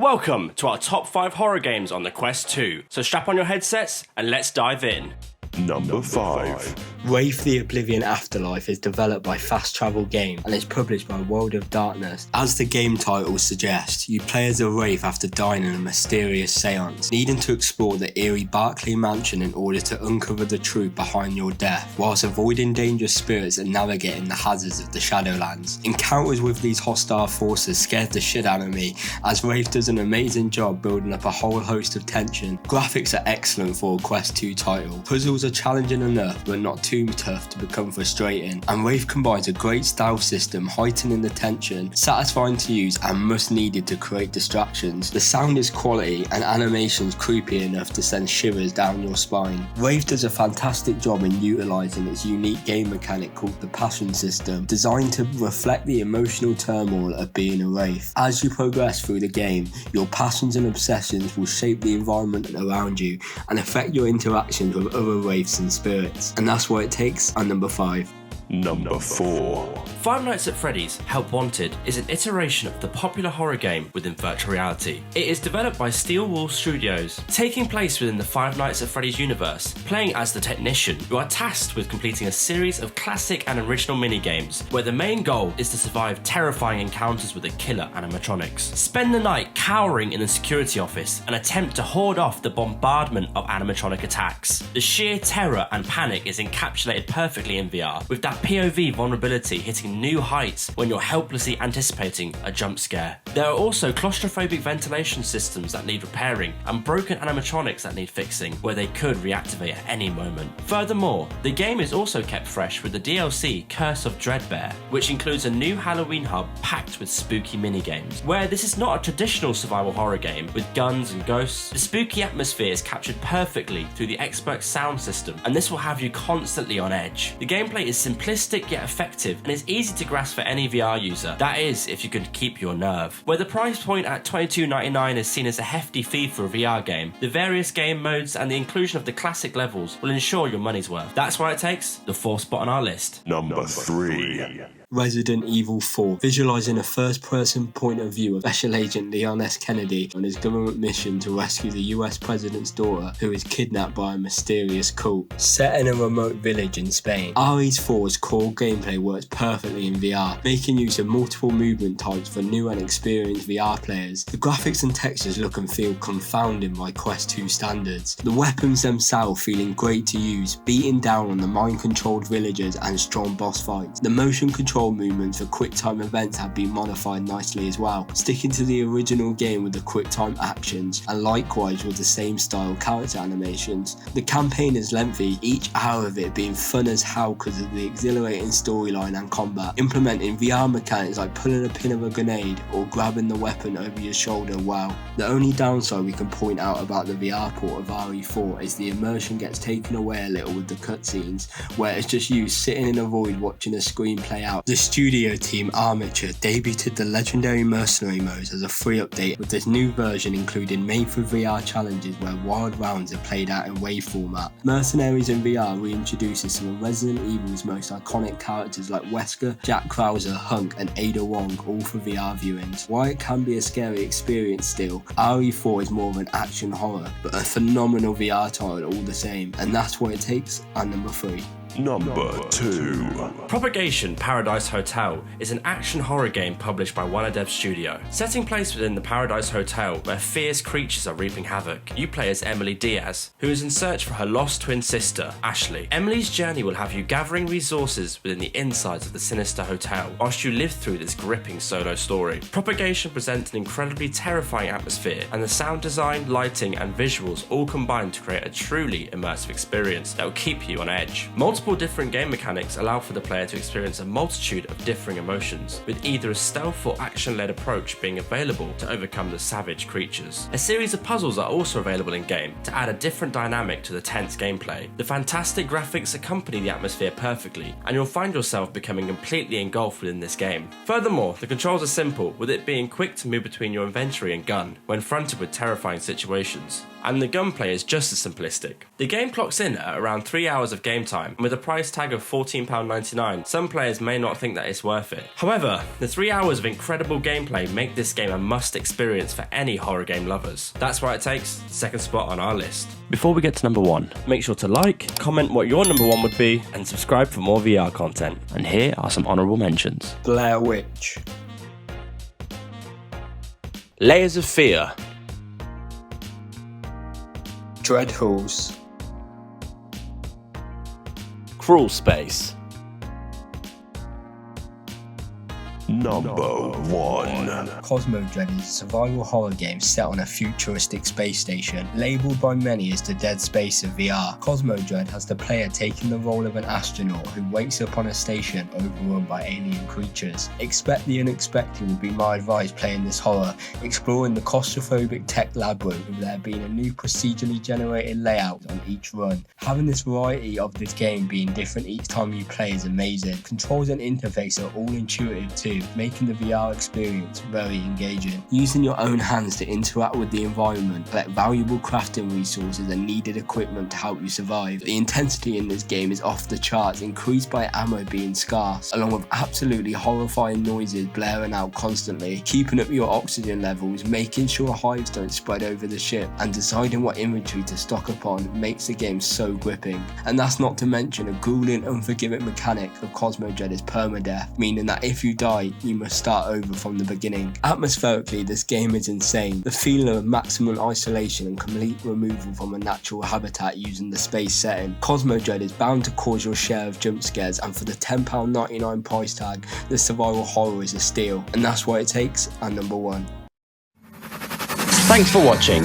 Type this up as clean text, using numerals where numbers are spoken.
Welcome to our top 5 horror games on the Quest 2, so strap on your headsets and let's dive in. Number 5. Wraith the Oblivion Afterlife is developed by Fast Travel Games and is published by World of Darkness. As the game title suggests, you play as a Wraith after dying in a mysterious seance, needing to explore the eerie Berkeley mansion in order to uncover the truth behind your death, whilst avoiding dangerous spirits and navigating the hazards of the Shadowlands. Encounters with these hostile forces scared the shit out of me, as Wraith does an amazing job building up a whole host of tension. Graphics are excellent for a Quest 2 title. Puzzles are challenging enough, but not too tough to become frustrating, and Wraith combines a great stealth system, heightening the tension, satisfying to use and much needed to create distractions. The sound is quality and animations creepy enough to send shivers down your spine. Wraith does a fantastic job in utilising its unique game mechanic called the Passion System, designed to reflect the emotional turmoil of being a Wraith. As you progress through the game, your passions and obsessions will shape the environment around you and affect your interactions with other Wraiths and spirits, and that's what it takes on number 5. Number 4. Five Nights at Freddy's Help Wanted is an iteration of the popular horror game within virtual reality. It is developed by Steel Wool Studios. Taking place within the Five Nights at Freddy's universe, playing as the technician, you are tasked with completing a series of classic and original minigames, where the main goal is to survive terrifying encounters with the killer animatronics. Spend the night cowering in the security office and attempt to hoard off the bombardment of animatronic attacks. The sheer terror and panic is encapsulated perfectly in VR, with that POV vulnerability hitting new heights when you're helplessly anticipating a jump scare. There are also claustrophobic ventilation systems that need repairing and broken animatronics that need fixing, where they could reactivate at any moment. Furthermore, the game is also kept fresh with the DLC Curse of Dreadbear, which includes a new Halloween hub packed with spooky minigames. Where this is not a traditional survival horror game with guns and ghosts, the spooky atmosphere is captured perfectly through the expert sound system, and this will have you constantly on edge. The gameplay is simplistic yet effective and is easy to grasp for any VR user, that is if you can keep your nerve. Where the price point at $22.99 is seen as a hefty fee for a VR game, the various game modes and the inclusion of the classic levels will ensure your money's worth. That's why it takes the 4th spot on our list. Number 3. Resident Evil 4, visualising a first-person point of view of Special Agent Leon S. Kennedy on his government mission to rescue the US president's daughter, who is kidnapped by a mysterious cult. Set in a remote village in Spain, RE4's core gameplay works perfectly in VR, making use of multiple movement types for new and experienced VR players. The graphics and textures look and feel confounding by Quest 2 standards, the weapons themselves feeling great to use, beating down on the mind-controlled villagers and strong boss fights. The motion control movements for quick time events have been modified nicely as well, sticking to the original game with the quick time actions and likewise with the same style character animations. The campaign is lengthy, each hour of it being fun as hell because of the exhilarating storyline and combat, implementing VR mechanics like pulling a pin of a grenade or grabbing the weapon over your shoulder. Wow. The only downside we can point out about the VR port of RE4 is the immersion gets taken away a little with the cutscenes, where it's just you sitting in a void watching a screen play out. The studio team Armature debuted the legendary mercenary modes as a free update, with this new version including made for VR challenges where wild rounds are played out in wave format. Mercenaries in VR reintroduces some of Resident Evil's most iconic characters like Wesker, Jack Krauser, Hunk and Ada Wong, all for VR viewings. While it can be a scary experience still, RE4 is more of an action horror, but a phenomenal VR title all the same, and that's what it takes on number 3. Number 2. Propagation Paradise Hotel is an action horror game published by Wanadev Studio. Setting place within the Paradise Hotel where fierce creatures are reaping havoc, you play as Emily Diaz, who is in search for her lost twin sister, Ashley. Emily's journey will have you gathering resources within the insides of the sinister hotel, whilst you live through this gripping solo story. Propagation presents an incredibly terrifying atmosphere, and the sound design, lighting and visuals all combine to create a truly immersive experience that will keep you on edge. Multiple different game mechanics allow for the player to experience a multitude of differing emotions, with either a stealth or action-led approach being available to overcome the savage creatures. A series of puzzles are also available in-game to add a different dynamic to the tense gameplay. The fantastic graphics accompany the atmosphere perfectly, and you'll find yourself becoming completely engulfed within this game. Furthermore, the controls are simple, with it being quick to move between your inventory and gun when fronted with terrifying situations. And the gunplay is just as simplistic. The game clocks in at around 3 hours of game time, and with with a price tag of £14.99, some players may not think that it's worth it. However, the 3 hours of incredible gameplay make this game a must experience for any horror game lovers. That's why it takes the second spot on our list. Before we get to number 1, make sure to like, comment what your number 1 would be, and subscribe for more VR content. And here are some honourable mentions. Blair Witch, Layers of Fear, Dreadhalls, Crawl Space, Number 1. Cosmodread is a survival horror game set on a futuristic space station, labelled by many as the dead space of VR. Cosmodread has the player taking the role of an astronaut who wakes up on a station overrun by alien creatures. Expect the unexpected would be my advice playing this horror, exploring the claustrophobic tech labyrinth with there being a new procedurally generated layout on each run. Having this variety of this game being different each time you play is amazing. Controls and interface are all intuitive too, making the VR experience very engaging. Using your own hands to interact with the environment, collect valuable crafting resources and needed equipment to help you survive. The intensity in this game is off the charts, increased by ammo being scarce, along with absolutely horrifying noises blaring out constantly. Keeping up your oxygen levels, making sure hives don't spread over the ship, and deciding what inventory to stock upon makes the game so gripping. And that's not to mention a grueling, unforgiving mechanic of Cosmodread is permadeath, meaning that if you die, you must start over from the beginning. Atmospherically, this game is insane. The feeling of maximum isolation and complete removal from a natural habitat using the space setting. Cosmodread is bound to cause your share of jump scares, and for the £10.99 price tag, the survival horror is a steal. And that's why it takes our number 1. Thanks for watching.